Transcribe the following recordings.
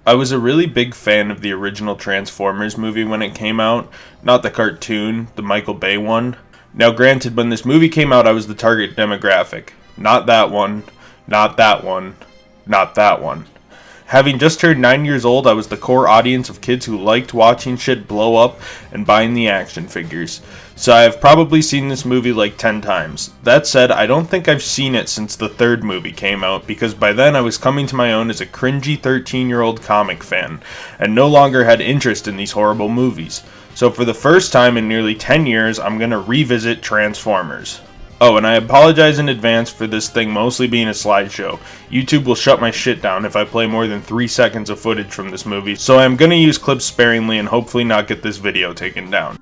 I was a really big fan of the original Transformers movie when it came out, not the cartoon, the Michael Bay one. Now granted, when this movie came out, I was the target demographic. Not that one, not that one, not that one. Having just turned 9 years old, I was the core audience of kids who liked watching shit blow up and buying the action figures. So I have probably seen this movie like 10 times. That said, I don't think I've seen it since the third movie came out, because by then I was coming to my own as a cringy 13-year-old comic fan, and no longer had interest in these horrible movies. So for the first time in nearly 10 years, I'm gonna revisit Transformers. Oh, and I apologize in advance for this thing mostly being a slideshow. YouTube will shut my shit down if I play more than 3 seconds of footage from this movie, so I am gonna use clips sparingly and hopefully not get this video taken down.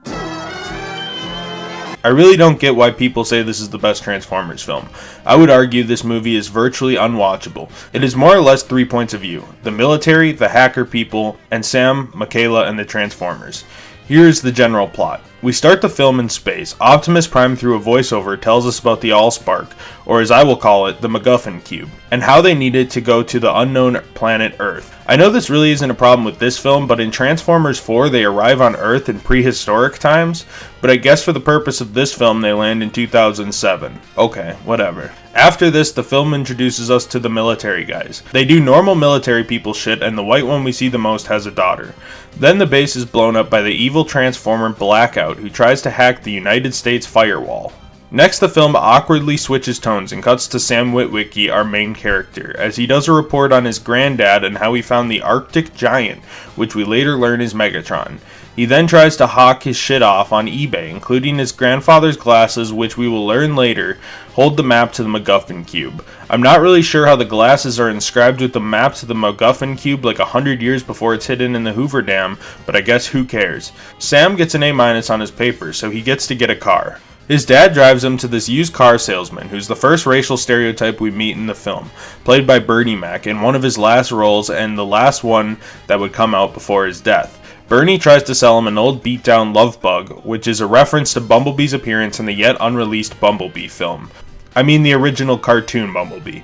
I really don't get why people say this is the best Transformers film. I would argue this movie is virtually unwatchable. It is more or less 3 points of view: the military, the hacker people, and Sam, Michaela, and the Transformers. Here's the general plot. We start the film in space. Optimus Prime, through a voiceover, tells us about the Allspark, or as I will call it, the MacGuffin Cube, and how they needed to go to the unknown planet Earth. I know this really isn't a problem with this film, but in Transformers 4 they arrive on Earth in prehistoric times, but I guess for the purpose of this film they land in 2007. Okay, whatever. After this, the film introduces us to the military guys. They do normal military people shit, and the white one we see the most has a daughter. Then the base is blown up by the evil Transformer Blackout, who tries to hack the United States firewall. Next, the film awkwardly switches tones and cuts to Sam Witwicky, our main character, as he does a report on his granddad and how he found the Arctic Giant, which we later learn is Megatron. He then tries to hawk his shit off on eBay, including his grandfather's glasses, which we will learn later hold the map to the MacGuffin Cube. I'm not really sure how the glasses are inscribed with the map to the MacGuffin Cube like 100 years before it's hidden in the Hoover Dam, but I guess who cares. Sam gets an A- on his paper, so he gets to get a car. His dad drives him to this used car salesman, who's the first racial stereotype we meet in the film, played by Bernie Mac in one of his last roles and the last one that would come out before his death. Bernie tries to sell him an old beat-down love bug, which is a reference to Bumblebee's appearance in the yet unreleased Bumblebee film. I mean the original cartoon Bumblebee.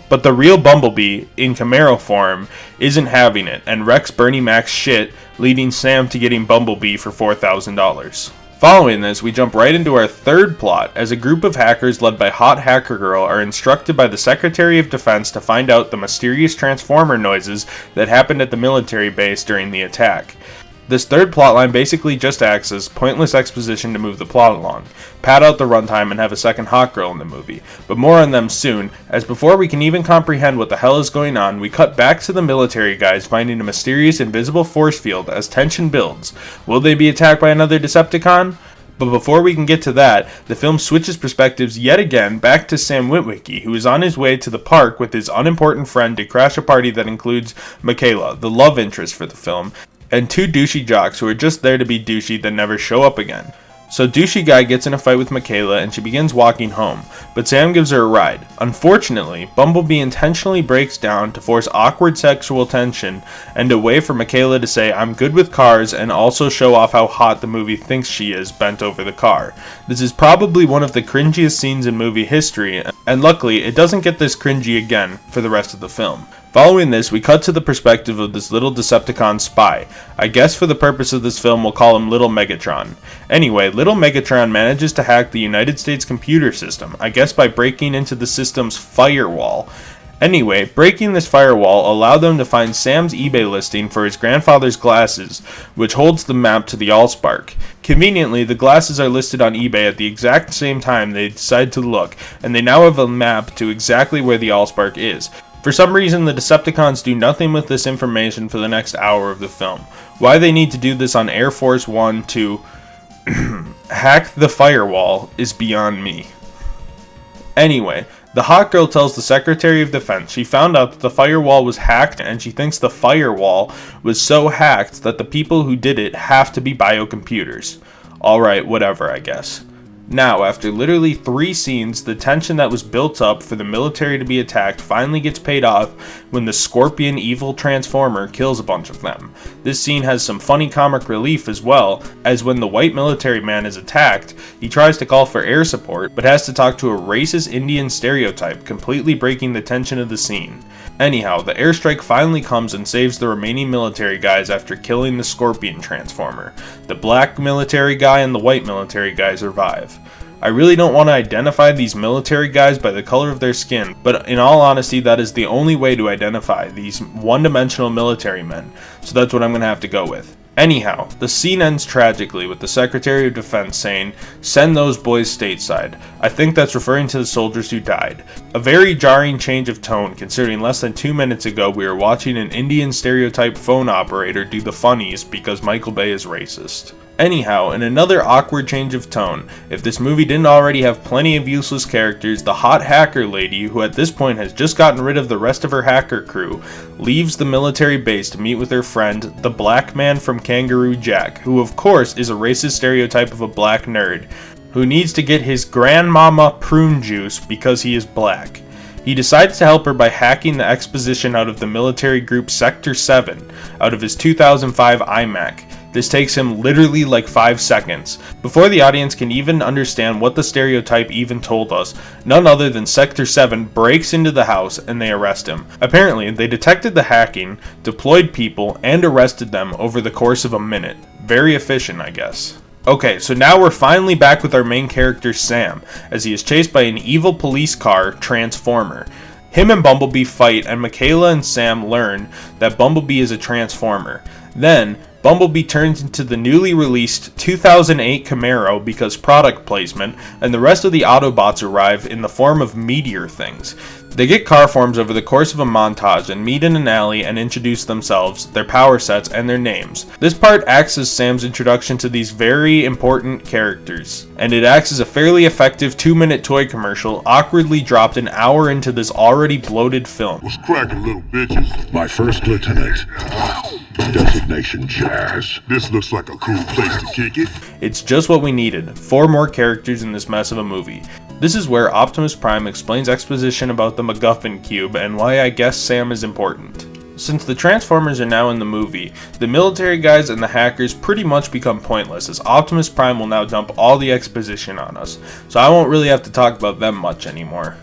But the real Bumblebee, in Camaro form, isn't having it, and wrecks Bernie Mac's shit, leading Sam to getting Bumblebee for $4,000. Following this, we jump right into our third plot, as a group of hackers led by Hot Hacker Girl are instructed by the Secretary of Defense to find out the mysterious Transformer noises that happened at the military base during the attack. This third plotline basically just acts as pointless exposition to move the plot along, pad out the runtime, and have a second hot girl in the movie, but more on them soon, as before we can even comprehend what the hell is going on, we cut back to the military guys finding a mysterious invisible force field as tension builds. Will they be attacked by another Decepticon? But before we can get to that, the film switches perspectives yet again back to Sam Witwicky, who is on his way to the park with his unimportant friend to crash a party that includes Michaela, the love interest for the film, and 2 douchey jocks who are just there to be douchey that never show up again. So douchey guy gets in a fight with Michaela and she begins walking home, but Sam gives her a ride. Unfortunately, Bumblebee intentionally breaks down to force awkward sexual tension and a way for Michaela to say I'm good with cars and also show off how hot the movie thinks she is bent over the car. This is probably one of the cringiest scenes in movie history, and luckily it doesn't get this cringy again for the rest of the film. Following this, we cut to the perspective of this little Decepticon spy. I guess for the purpose of this film we'll call him Little Megatron. Anyway, Little Megatron manages to hack the United States computer system, I guess by breaking into the system's firewall. Anyway, breaking this firewall allowed them to find Sam's eBay listing for his grandfather's glasses, which holds the map to the Allspark. Conveniently, the glasses are listed on eBay at the exact same time they decide to look, and they now have a map to exactly where the Allspark is. For some reason, the Decepticons do nothing with this information for the next hour of the film. Why they need to do this on Air Force One to hack the firewall is beyond me. Anyway, the hot girl tells the Secretary of Defense she found out that the firewall was hacked, and she thinks the firewall was so hacked that the people who did it have to be biocomputers. Alright, whatever, I guess. Now, after literally 3 scenes, the tension that was built up for the military to be attacked finally gets paid off when the Scorpion evil transformer kills a bunch of them. This scene has some funny comic relief as well, as when the white military man is attacked, he tries to call for air support, but has to talk to a racist Indian stereotype, completely breaking the tension of the scene. Anyhow, the airstrike finally comes and saves the remaining military guys after killing the Scorpion transformer. The black military guy and the white military guy survive. I really don't want to identify these military guys by the color of their skin, but in all honesty, that is the only way to identify these one-dimensional military men, so that's what I'm going to have to go with. Anyhow, the scene ends tragically with the Secretary of Defense saying, "Send those boys stateside." I think that's referring to the soldiers who died. A very jarring change of tone, considering less than 2 minutes ago we were watching an Indian stereotype phone operator do the funnies because Michael Bay is racist. Anyhow, in another awkward change of tone, if this movie didn't already have plenty of useless characters, the hot hacker lady, who at this point has just gotten rid of the rest of her hacker crew, leaves the military base to meet with her friend, the black man from Kangaroo Jack, who of course is a racist stereotype of a black nerd, who needs to get his grandmama prune juice because he is black. He decides to help her by hacking the exposition out of the military group Sector 7 out of his 2005 iMac. This takes him literally like 5 seconds. Before the audience can even understand what the stereotype even told us, none other than Sector 7 breaks into the house and they arrest him. Apparently, they detected the hacking, deployed people, and arrested them over the course of a minute. Very efficient, I guess. Okay, so now we're finally back with our main character Sam, as he is chased by an evil police car, Transformer. Him and Bumblebee fight, and Michaela and Sam learn that Bumblebee is a Transformer. Then, Bumblebee turns into the newly released 2008 Camaro because product placement, and the rest of the Autobots arrive in the form of meteor things. They get car forms over the course of a montage and meet in an alley and introduce themselves, their power sets, and their names. This part acts as Sam's introduction to these very important characters, and it acts as a fairly effective 2-minute toy commercial awkwardly dropped an hour into this already bloated film. What's cracking, little bitches? My first lieutenant. Designation Jazz. This looks like a cool place to kick it. It's just what we needed. 4 more characters in this mess of a movie. This is where Optimus Prime explains exposition about the MacGuffin Cube and why I guess Sam is important. Since the Transformers are now in the movie, the military guys and the hackers pretty much become pointless, as Optimus Prime will now dump all the exposition on us, so I won't really have to talk about them much anymore.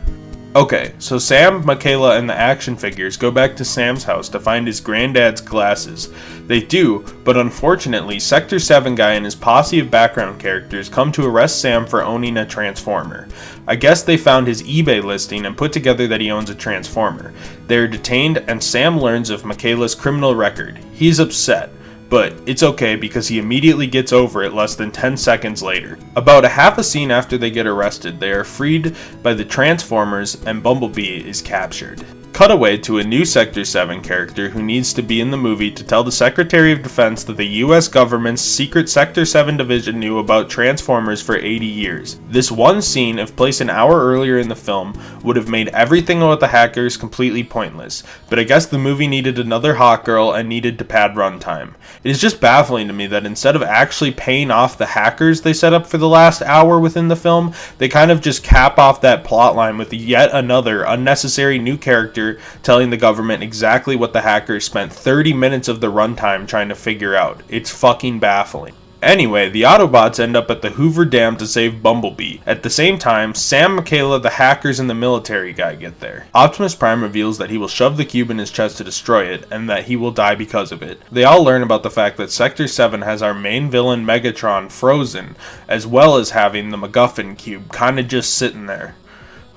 Okay, so Sam, Michaela, and the action figures go back to Sam's house to find his granddad's glasses. They do, but unfortunately, Sector 7 guy and his posse of background characters come to arrest Sam for owning a Transformer. I guess they found his eBay listing and put together that he owns a Transformer. They are detained, and Sam learns of Michaela's criminal record. He's upset, but it's okay because he immediately gets over it less than 10 seconds later. About a half a scene after they get arrested, they are freed by the Transformers and Bumblebee is captured. Cut away to a new Sector 7 character who needs to be in the movie to tell the Secretary of Defense that the US government's secret Sector 7 division knew about Transformers for 80 years. This one scene, if placed an hour earlier in the film, would have made everything about the hackers completely pointless, but I guess the movie needed another hot girl and needed to pad runtime. It is just baffling to me that instead of actually paying off the hackers they set up for the last hour within the film, they kind of just cap off that plotline with yet another unnecessary new character telling the government exactly what the hackers spent 30 minutes of the runtime trying to figure out. It's fucking baffling. Anyway, the Autobots end up at the Hoover Dam to save Bumblebee. At the same time, Sam, Michaela, the hackers, and the military guy get there. Optimus Prime reveals that he will shove the cube in his chest to destroy it, and that he will die because of it. They all learn about the fact that Sector 7 has our main villain Megatron frozen, as well as having the MacGuffin Cube kinda just sitting there.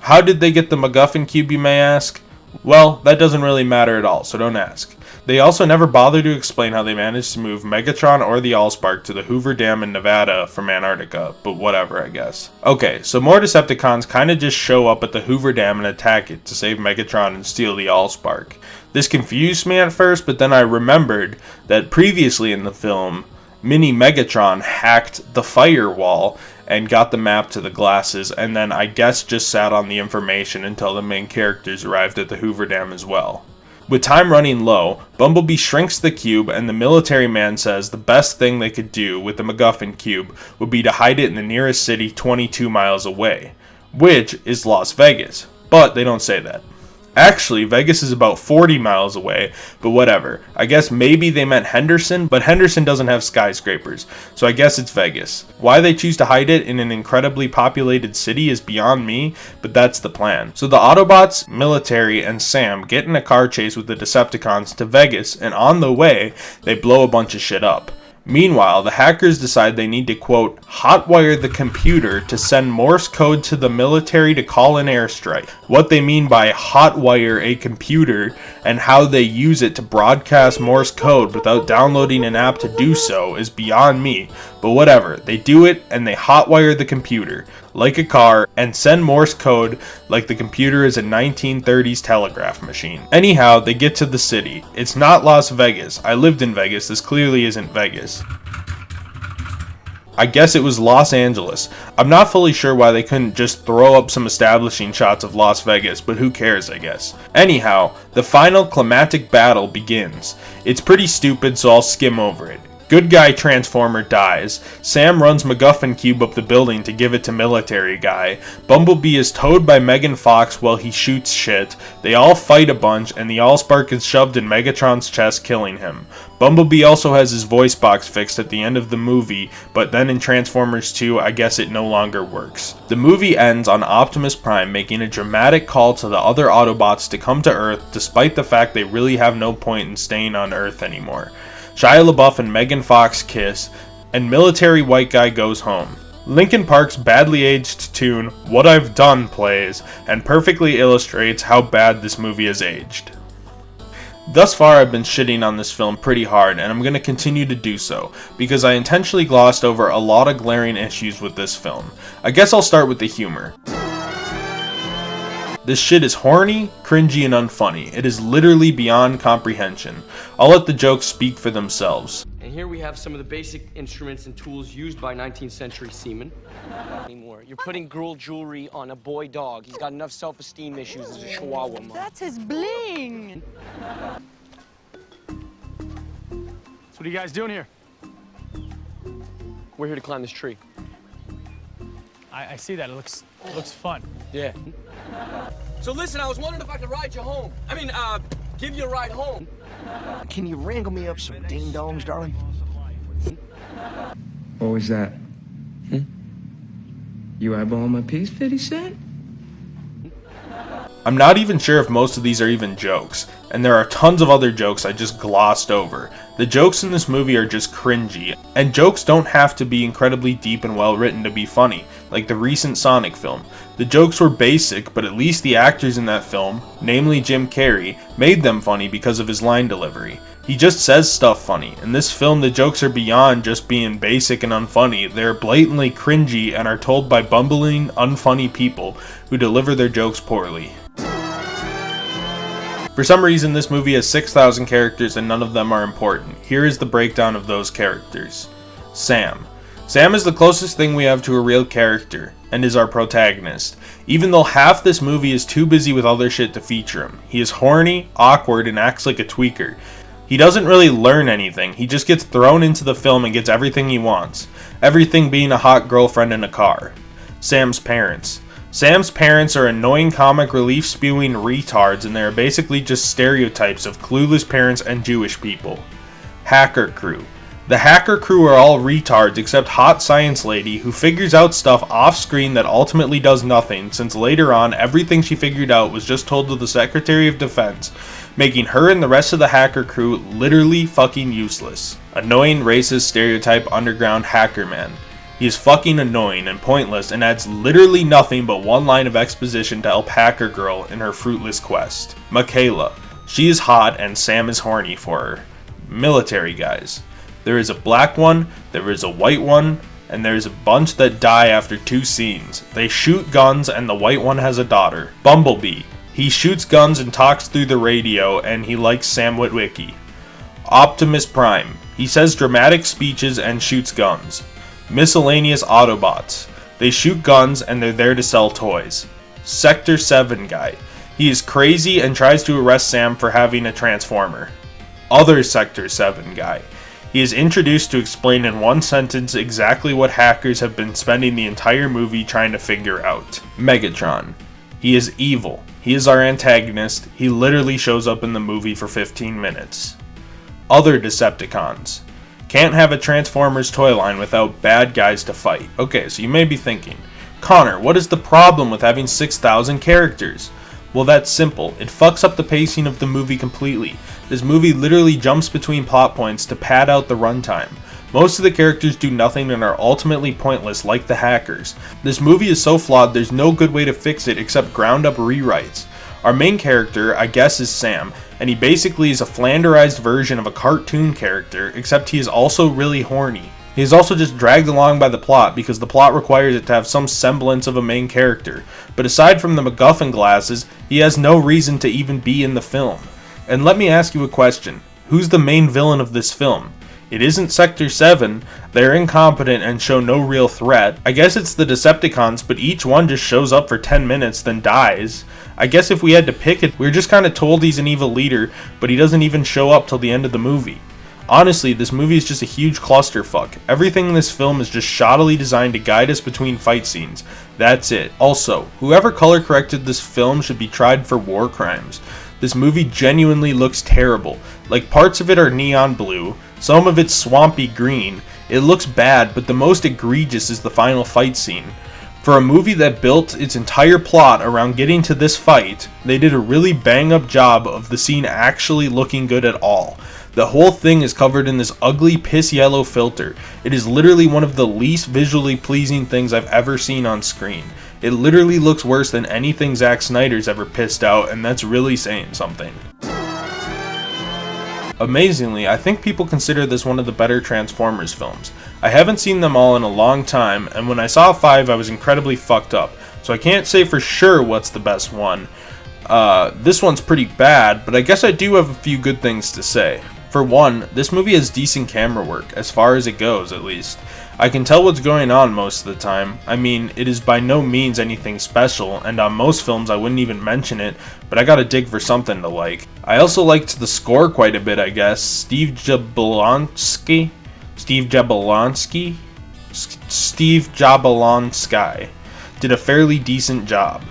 How did they get the MacGuffin Cube, you may ask? Well, that doesn't really matter at all, so don't ask. They also never bother to explain how they managed to move Megatron or the Allspark to the Hoover Dam in Nevada from Antarctica, but whatever, I guess. Okay, so more Decepticons kinda just show up at the Hoover Dam and attack it to save Megatron and steal the Allspark. This confused me at first, but then I remembered that previously in the film, Mini Megatron hacked the firewall and got the map to the glasses, and then I guess just sat on the information until the main characters arrived at the Hoover Dam as well. With time running low, Bumblebee shrinks the cube and the military man says the best thing they could do with the MacGuffin cube would be to hide it in the nearest city 22 miles away, which is Las Vegas, but they don't say that. Actually, Vegas is about 40 miles away, but whatever. I guess maybe they meant Henderson, but Henderson doesn't have skyscrapers, so I guess it's Vegas. Why they choose to hide it in an incredibly populated city is beyond me, but that's the plan. So the Autobots, military, and Sam get in a car chase with the Decepticons to Vegas, and on the way, they blow a bunch of shit up. Meanwhile, the hackers decide they need to, quote, hotwire the computer to send Morse code to the military to call an airstrike. What they mean by hotwire a computer and how they use it to broadcast Morse code without downloading an app to do so is beyond me, but whatever. They do it and they hotwire the computer, like a car, and send Morse code like the computer is a 1930s telegraph machine. Anyhow, they get to the city. It's not Las Vegas. I lived in Vegas. This clearly isn't Vegas. I guess it was Los Angeles. I'm not fully sure why they couldn't just throw up some establishing shots of Las Vegas, but who cares, I guess. Anyhow, the final climactic battle begins. It's pretty stupid, so I'll skim over it. Good guy Transformer dies. Sam runs MacGuffin Cube up the building to give it to military guy. Bumblebee is towed by Megan Fox while he shoots shit. They all fight a bunch, and the Allspark is shoved in Megatron's chest, killing him. Bumblebee also has his voice box fixed at the end of the movie, but then in Transformers 2, I guess it no longer works. The movie ends on Optimus Prime making a dramatic call to the other Autobots to come to Earth, despite the fact they really have no point in staying on Earth anymore. Shia LaBeouf and Megan Fox kiss, and military white guy goes home. Linkin Park's badly aged tune, What I've Done, plays, and perfectly illustrates how bad this movie has aged. Thus far I've been shitting on this film pretty hard, and I'm going to continue to do so, because I intentionally glossed over a lot of glaring issues with this film. I guess I'll start with the humor. This shit is horny, cringy, and unfunny. It is literally beyond comprehension. I'll let the jokes speak for themselves. And here we have some of the basic instruments and tools used by 19th century seamen. Anymore. You're putting girl jewelry on a boy dog. He's got enough self-esteem issues as a chihuahua. That's his bling. So what are you guys doing here? We're here to climb this tree. I see that. It looks fun. Yeah. So listen, I was wondering if I could ride you home. Give you a ride home. Can you wrangle me up some ding-dongs, darling? What was that? You eyeballing my piece, 50 Cent? I'm not even sure if most of these are even jokes, and there are tons of other jokes I just glossed over. The jokes in this movie are just cringy, and jokes don't have to be incredibly deep and well written to be funny, like the recent Sonic film. The jokes were basic, but at least the actors in that film, namely Jim Carrey, made them funny because of his line delivery. He just says stuff funny. In this film, the jokes are beyond just being basic and unfunny. They're blatantly cringy and are told by bumbling, unfunny people who deliver their jokes poorly. For some reason, this movie has 6,000 characters and none of them are important. Here is the breakdown of those characters. Sam. Sam is the closest thing we have to a real character, and is our protagonist. Even though half this movie is too busy with other shit to feature him. He is horny, awkward, and acts like a tweaker. He doesn't really learn anything, he just gets thrown into the film and gets everything he wants. Everything being a hot girlfriend in a car. Sam's parents. Sam's parents are annoying comic relief spewing retards, and they are basically just stereotypes of clueless parents and Jewish people. Hacker crew. The hacker crew are all retards except Hot Science Lady, who figures out stuff off screen that ultimately does nothing, since later on everything she figured out was just told to the Secretary of Defense, making her and the rest of the hacker crew literally fucking useless. Annoying racist stereotype underground hacker man. He is fucking annoying and pointless and adds literally nothing but one line of exposition to help Hacker Girl in her fruitless quest. Michaela. She is hot and Sam is horny for her. Military guys. There is a black one, there is a white one, and there is a bunch that die after 2 scenes. They shoot guns and the white one has a daughter. Bumblebee. He shoots guns and talks through the radio and he likes Sam Witwicky. Optimus Prime. He says dramatic speeches and shoots guns. Miscellaneous Autobots. They shoot guns and they're there to sell toys. Sector 7 guy. He is crazy and tries to arrest Sam for having a transformer. Other Sector 7 guy. He is introduced to explain in one sentence exactly what hackers have been spending the entire movie trying to figure out. Megatron. He is evil. He is our antagonist. He literally shows up in the movie for 15 minutes. Other Decepticons. Can't have a Transformers toy line without bad guys to fight. Okay, so you may be thinking, Connor, what is the problem with having 6,000 characters? Well, that's simple. It fucks up the pacing of the movie completely. This movie literally jumps between plot points to pad out the runtime. Most of the characters do nothing and are ultimately pointless, like the hackers. This movie is so flawed there's no good way to fix it except ground up rewrites. Our main character, I guess, is Sam, and he basically is a flanderized version of a cartoon character, except he is also really horny. He is also just dragged along by the plot because the plot requires it to have some semblance of a main character, but aside from the MacGuffin glasses, he has no reason to even be in the film. And let me ask you a question, who's the main villain of this film? It isn't Sector 7, they're incompetent and show no real threat. I guess it's the Decepticons, but each one just shows up for 10 minutes then dies. I guess if we had to pick it, we're just kinda told he's an evil leader, but he doesn't even show up till the end of the movie. Honestly, this movie is just a huge clusterfuck. Everything in this film is just shoddily designed to guide us between fight scenes. That's it. Also, whoever color corrected this film should be tried for war crimes. This movie genuinely looks terrible. Like, parts of it are neon blue, some of it's swampy green. It looks bad, but the most egregious is the final fight scene. For a movie that built its entire plot around getting to this fight, they did a really bang-up job of the scene actually looking good at all. The whole thing is covered in this ugly piss yellow filter. It is literally one of the least visually pleasing things I've ever seen on screen. It literally looks worse than anything Zack Snyder's ever pissed out, and that's really saying something. Amazingly, I think people consider this one of the better Transformers films. I haven't seen them all in a long time, and when I saw 5 I was incredibly fucked up, so I can't say for sure what's the best one. This one's pretty bad, but I guess I do have a few good things to say. For one, this movie has decent camera work, as far as it goes at least. I can tell what's going on most of the time. I mean, it is by no means anything special, and on most films I wouldn't even mention it, but I gotta dig for something to like. I also liked the score quite a bit, I guess. Steve Jablonsky did a fairly decent job.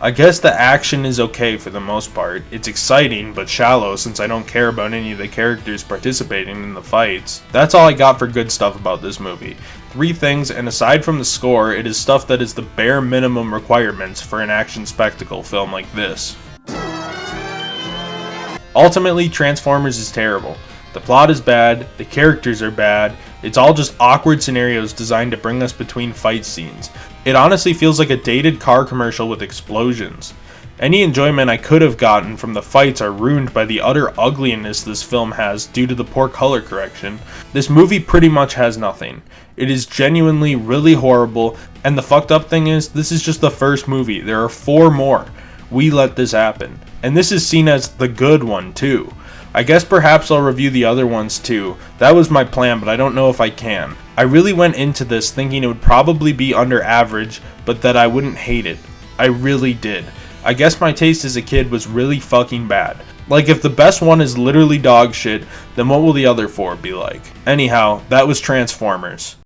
I guess the action is okay for the most part. It's exciting, but shallow since I don't care about any of the characters participating in the fights. That's all I got for good stuff about this movie. 3 things, and aside from the score, it is stuff that is the bare minimum requirements for an action spectacle film like this. Ultimately, Transformers is terrible. The plot is bad, the characters are bad, it's all just awkward scenarios designed to bring us between fight scenes. It honestly feels like a dated car commercial with explosions. Any enjoyment I could have gotten from the fights are ruined by the utter ugliness this film has due to the poor color correction. This movie pretty much has nothing. It is genuinely really horrible, and the fucked up thing is, this is just the first movie. There are 4 more. We let this happen. And this is seen as the good one too. I guess perhaps I'll review the other ones too. That was my plan, but I don't know if I can. I really went into this thinking it would probably be under average, but that I wouldn't hate it. I really did. I guess my taste as a kid was really fucking bad. Like, if the best one is literally dog shit, then what will the other 4 be like? Anyhow, that was Transformers.